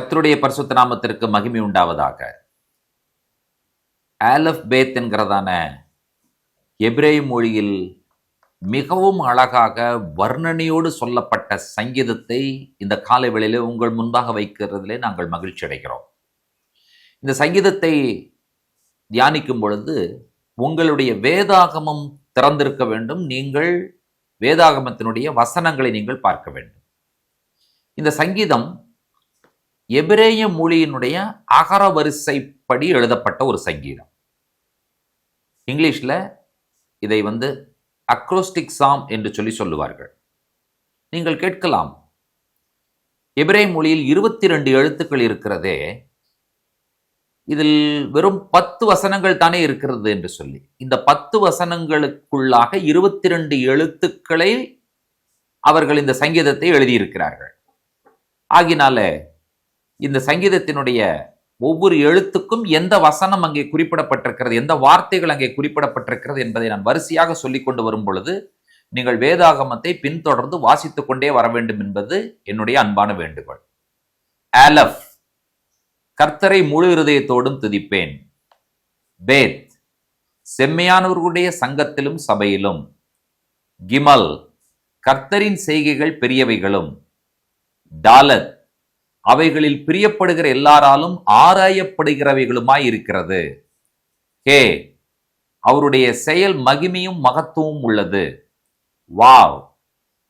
கர்த்தருடைய பரிசுத்த நாமத்திற்கு மகிமை உண்டாவதாக. ஆலஃப் பேத் என்கிறதான எபிரேய மொழியில் மிகவும் அழகாக வர்ணனையோடு சொல்லப்பட்ட சங்கீதத்தை இந்த காலை வேளையிலே உங்கள் முன்பாக வைக்கிறதிலே நாங்கள் மகிழ்ச்சி அடைகிறோம். இந்த சங்கீதத்தை தியானிக்கும் பொழுது உங்களுடைய வேதாகமம் திறந்திருக்க வேண்டும். நீங்கள் வேதாகமத்தினுடைய வசனங்களை நீங்கள் பார்க்க வேண்டும். இந்த சங்கீதம் எபிரேய மொழியினுடைய அகர வரிசைப்படி எழுதப்பட்ட ஒரு சங்கீதம். இங்கிலீஷில் இதை அக்ரோஸ்டிக் சாம் என்று சொல்லுவார்கள். நீங்கள் கேட்கலாம், எபிரேய மொழியில் 22 எழுத்துக்கள் இருக்கிறதே, இதில் வெறும் 10 வசனங்கள் தானே இருக்கிறது என்று சொல்லி. இந்த 10 வசனங்களுக்குள்ளாக 22 எழுத்துக்களை அவர்கள் இந்த சங்கீதத்தை எழுதியிருக்கிறார்கள். ஆகினால இந்த சங்கீதத்தினுடைய ஒவ்வொரு எழுத்துக்கும் எந்த வசனம் அங்கே குறிப்பிடப்பட்டிருக்கிறது, எந்த வார்த்தைகள் அங்கே குறிப்பிடப்பட்டிருக்கிறது என்பதை நான் வரிசையாக சொல்லிக் கொண்டு வரும் பொழுது நீங்கள் வேதாகமத்தை பின்தொடர்ந்து வாசித்துக் கொண்டே வர வேண்டும் என்பது என்னுடைய அன்பான வேண்டுகோள். ஆலஃப், கர்த்தரை முழு இருதயத்தோடும் துதிப்பேன். பேத், செம்மையானவர்களுடைய சங்கத்திலும் சபையிலும். கிமல், கர்த்தரின் செய்கைகள் பெரியவைகளும். டாலத், அவைகளில் பிரியப்படுகிற எல்லாராலும் ஆராயப்படுகிறவைகளுமாய் இருக்கிறது. ஹே, அவருடைய செயல் மகிமையும் மகத்துவமும் உள்ளது. வாவ்,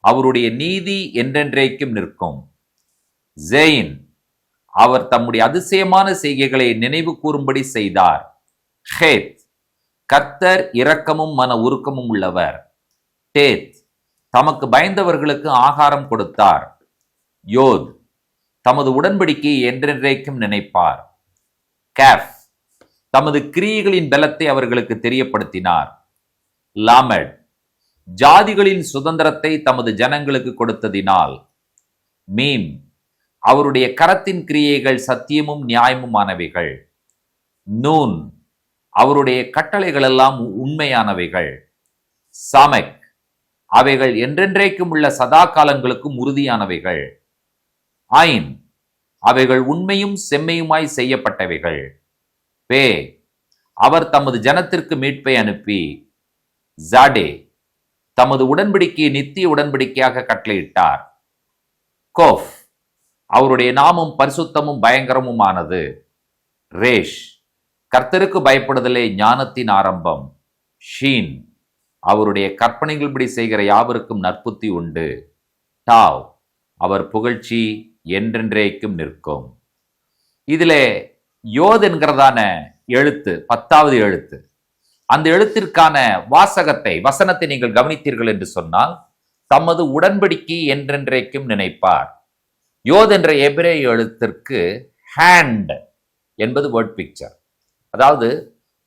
அவருடைய நீதி என்றென்றைக்கும் நிற்கும். ஜெயின், அவர் தம்முடைய அதிசயமான செய்கைகளை நினைவு கூறும்படி செய்தார். ஹேத், கர்த்தர் இரக்கமும் மன உருக்கமும் உள்ளவர். டேத், தமக்கு பயந்தவர்களுக்கு ஆகாரம் கொடுத்தார். யோத், தமது உடன்படிக்கையை என்றென்றைக்கும் நினைப்பார். கேஃப், தமது கிரியைகளின் பலத்தை அவர்களுக்கு தெரியப்படுத்தினார். லாமெட், ஜாதிகளின் சுதந்திரத்தை தமது ஜனங்களுக்கு கொடுத்ததினால். மீம், அவருடைய கரத்தின் கிரியைகள் சத்தியமும் நியாயமுமானவைகள். நூன், அவருடைய கட்டளைகள் எல்லாம் உண்மையானவைகள். சாமெக், அவைகள் என்றென்றைக்கும் உள்ள சதா காலங்களுக்கும் உறுதியானவைகள். ஐன், அவைகள் உண்மையும் செம்மையுமாய் செய்யப்பட்டவைகள். பே, அவர் தமது ஜனத்திற்கு மீட்பை அனுப்பி. ஜாடே, தமது உடன்படிக்கையை நித்திய உடன்படிக்கையாக கட்டளையிட்டார். கோஃப், அவருடைய நாமம் பரிசுத்தமும் பயங்கரமுமானது. ரேஷ், கர்த்தருக்கு பயப்படுதலே ஞானத்தின் ஆரம்பம். ஷீன், அவருடைய கற்பனைகள்படி செய்கிற யாவருக்கும் நற்புத்தி உண்டு. டாவ், அவர் புகழ்ச்சி என்றென்றைக்கும் நிற்கும். இதிலே யோத் என்கிறதான எழுத்து 10வது எழுத்து. அந்த எழுத்திற்கான வசனத்தை நீங்கள் கவனித்தீர்கள் என்று சொன்னால், தமது உடன்படிக்கை என்றென்றைக்கும் நினைப்பார். யோத் என்ற எபிரேய எழுத்திற்கு ஹேண்ட் என்பது வேர்ட் பிக்சர். அதாவது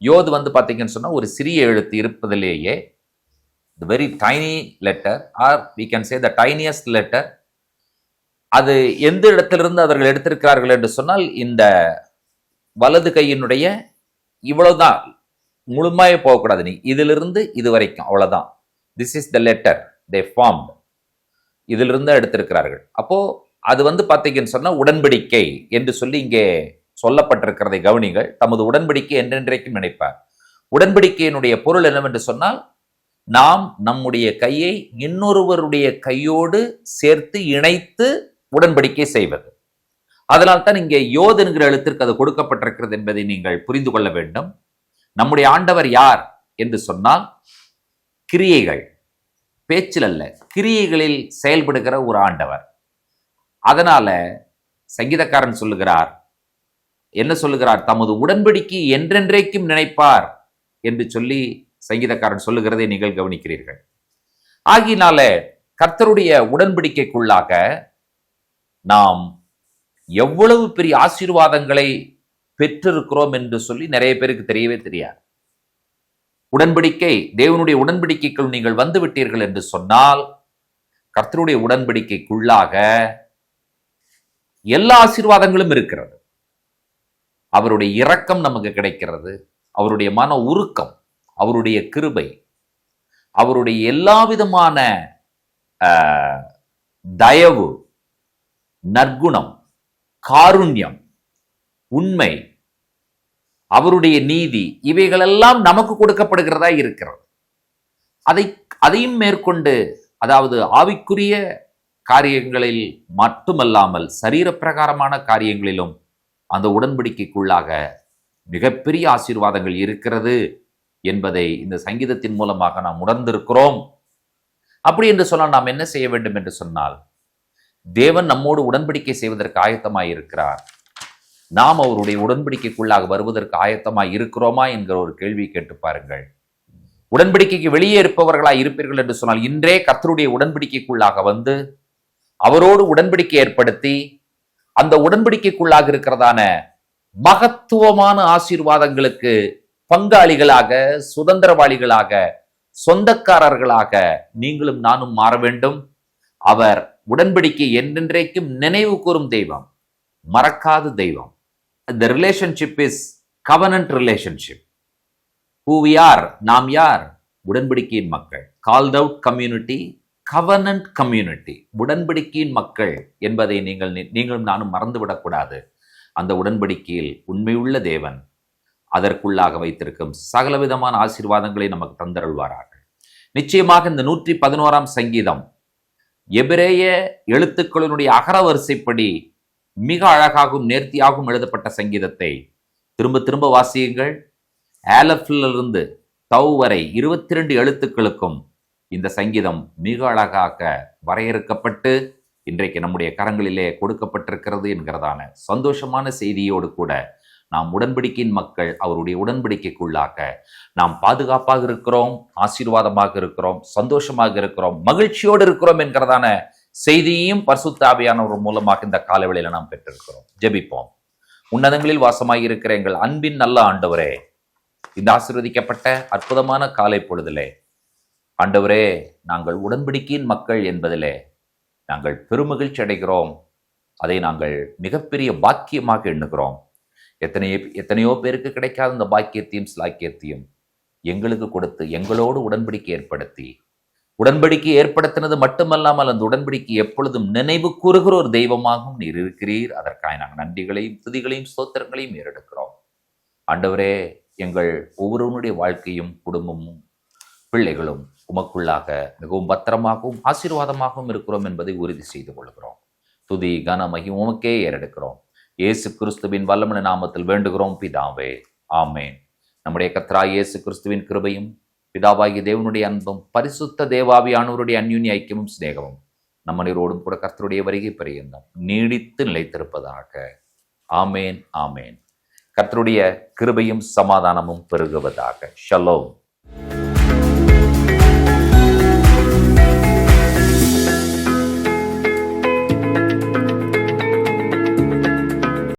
யோத் பார்த்தீங்கன்னு சொன்னா ஒரு சிறிய எழுத்து இருப்பதிலேயே very tiny letter, or we can say the tiniest letter. அது எந்த இடத்திலிருந்து அவர்கள் எடுத்திருக்கிறார்கள் என்று சொன்னால், இந்த வலது கையினுடைய இவ்வளவுதான், முழுமையாக போகக்கூடாது, நீ இதிலிருந்து இது வரைக்கும் அவ்வளவுதான். This is the letter they formed. இதிலிருந்து எடுத்திருக்கிறார்கள். அப்போ அது பார்த்தீங்கன்னு சொன்னா உடன்படிக்கை என்று சொல்லி இங்கே சொல்லப்பட்டிருக்கிறதை கவனிங்கள். தமது உடன்படிக்கை என்றென்றைக்கும் நினைப்பார். உடன்படிக்கையினுடைய பொருள் என்னவென்று சொன்னால், நாம் நம்முடைய கையை இன்னொருவருடைய கையோடு சேர்த்து இணைத்து உடன்படிக்கை செய்வது. அதனால்தான் இங்கே யோத் என்கிற எழுத்திற்கு அது கொடுக்கப்பட்டிருக்கிறது என்பதை நீங்கள் புரிந்து கொள்ள வேண்டும். நம்முடைய ஆண்டவர் யார் என்று சொன்னால், கிரியைகள், பேச்சில் அல்ல, கிரியைகளில் செயல்படுகிற ஒரு ஆண்டவர். அதனால சங்கீதக்காரன் சொல்லுகிறார், என்ன சொல்லுகிறார்? தமது உடன்படிக்கை என்றென்றைக்கும் நினைப்பார் என்று சொல்லி சங்கீதக்காரன் சொல்லுகிறதை நீங்கள் கவனிக்கிறீர்கள். ஆகினால கர்த்தருடைய உடன்படிக்கைக்குள்ளாக நாம் எவ்வளவு பெரிய ஆசீர்வாதங்களை பெற்றிருக்கிறோம் என்று சொல்லி நிறைய பேருக்கு தெரியவே தெரியாது. உடன்படிக்கை, தேவனுடைய உடன்படிக்கைக்குள் நீங்கள் வந்து விட்டீர்கள் என்று சொன்னால், கர்த்தருடைய உடன்படிக்கைக்குள்ளாக எல்லா ஆசீர்வாதங்களும் இருக்கிறது. அவருடைய இரக்கம் நமக்கு கிடைக்கிறது, அவருடைய மன உருக்கம், அவருடைய கிருபை, அவருடைய எல்லா விதமான தயவு, நற்குணம், காருண்யம், உண்மை, அவருடைய நீதி, இவைகளெல்லாம் நமக்கு கொடுக்கப்படுகிறதா இருக்கிறது. அதையும் மேற்கொண்டு, அதாவது ஆவிக்குரிய காரியங்களில் மட்டுமல்லாமல் சரீர பிரகாரமான காரியங்களிலும் அந்த உடன்படிக்கைக்குள்ளாக மிகப்பெரிய ஆசீர்வாதங்கள் இருக்கிறது என்பதை இந்த சங்கீதத்தின் மூலமாக நாம் உணர்ந்திருக்கிறோம். அப்படி என்று சொன்னால் நாம் என்ன செய்ய வேண்டும் என்று சொன்னால், தேவன் நம்மோடு உடன்படிக்கை செய்வதற்கு ஆயத்தமாய் இருக்கிறார். நாம் அவருடைய உடன்படிக்கைக்குள்ளாக வருவதற்கு ஆயத்தமாய் இருக்கிறோமா என்கிற ஒரு கேள்வி கேட்டு பாருங்கள். உடன்படிக்கைக்கு வெளியே இருப்பவர்களாய் இருப்பீர்கள் என்று சொன்னால், இன்றே கர்த்தருடைய உடன்படிக்கைக்குள்ளாக வந்து அவரோடு உடன்படிக்கை ஏற்படுத்தி அந்த உடன்படிக்கைக்குள்ளாக இருக்கிறதான மகத்துவமான ஆசீர்வாதங்களுக்கு பங்காளிகளாக, சுதந்திரவாளிகளாக, சொந்தக்காரர்களாக நீங்களும் நானும் மாற வேண்டும். அவர் உடன்படிக்கை என்றென்றைக்கும் நினைவு கூறும் தெய்வம், மறக்காத தெய்வம். The relationship is covenant relationship. Who we are, நாம் யார்? உடன்படிக்கையின் மக்கள். Called out community, covenant community. உடன்படிக்கையின் மக்கள் என்பதை நீங்களும் நானும் மறந்துவிடக்கூடாது. அந்த உடன்படிக்கையில் உண்மையுள்ள தேவன் அதற்குள்ளாக வைத்திருக்கும் சகலவிதமான ஆசீர்வாதங்களை நமக்கு தந்தருள்வாராக. நிச்சயமாக இந்த 111ஆம் சங்கீதம் எபிரேய எழுத்துக்களினுடைய அகரவரிசைப்படி மிக அழகாகவும் நேர்த்தியாகவும் எழுதப்பட்ட சங்கீதத்தை திரும்ப திரும்ப வாசியுங்கள். ஆலஃபிலிருந்து தவ் வரை 22 எழுத்துக்களுக்கும் இந்த சங்கீதம் மிக அழகாக வரையறுக்கப்பட்டு இன்றைக்கு நம்முடைய கரங்களிலே கொடுக்கப்பட்டிருக்கிறது என்கிறதான சந்தோஷமான செய்தியோடு கூட நாம் உடன்படிக்கையின் மக்கள், அவருடைய உடன்படிக்கைக்குள்ளாக நாம் பாதுகாப்பாக இருக்கிறோம், ஆசீர்வாதமாக இருக்கிறோம், சந்தோஷமாக இருக்கிறோம், மகிழ்ச்சியோடு இருக்கிறோம் என்கிறதான செய்தியையும் பரிசுத்த ஆவியானவர் மூலமாக இந்த காலவெளியில நாம் பெற்றிருக்கிறோம். ஜெபிப்போம். உன்னதங்களில் வாசமாய் இருக்கிற எங்கள் அன்பின் நல்ல ஆண்டவரே, இந்த ஆசீர்வதிக்கப்பட்ட அற்புதமான காலை பொழுதிலே ஆண்டவரே, நாங்கள் உடன்படிக்கையின் மக்கள் என்பதிலே நாங்கள் பெருமகிழ்ச்சி அடைகிறோம். அதை நாங்கள் மிகப்பெரிய பாக்கியமாக எண்ணுகிறோம். எத்தனையோ பேருக்கு கிடைக்காத இந்த பாக்கியத்தையும் ஸ்லாக்கியத்தையும் எங்களுக்கு கொடுத்து எங்களோடு உடன்படிக்கை ஏற்படுத்தி, உடன்படிக்கை ஏற்படுத்தினது மட்டுமல்லாமல் அந்த உடன்படிக்கை எப்பொழுதும் நினைவு கூறுகிற ஒரு தெய்வமாகவும் நீர் இருக்கிறீர். அதற்காக நாங்கள் நன்றிகளையும் துதிகளையும் ஸ்தோத்திரங்களையும் ஏறெடுக்கிறோம். ஆண்டவரே, எங்கள் ஒவ்வொருவனுடைய வாழ்க்கையும் குடும்பமும் பிள்ளைகளும் உமக்குள்ளாக மிகவும் பத்திரமாகவும் ஆசீர்வாதமாகவும் இருக்கிறோம் என்பதை உறுதி செய்து கொள்கிறோம். துதி கன மகிமை உமக்கே ஏறெடுக்கிறோம். இயேசு கிறிஸ்துவின் வல்லமையான நாமத்தில் வேண்டுகிறோம் பிதாவே, ஆமேன். நம்முடைய கர்த்தராகிய இயேசு கிறிஸ்துவின் கிருபையும் பிதாவாகிய தேவனுடைய அன்பும் பரிசுத்த தேவாவியானவருடைய அந்யுன்ய ஐக்கியமும் சிநேகமும் நம்ம நீரோடும் கூட கர்த்தருடைய வருகை பரியந்தம் நீடித்து நிலைத்திருப்பதாக. ஆமேன், ஆமேன். கர்த்தருடைய கிருபையும் சமாதானமும் பெருகுவதாக. ஷலோம்.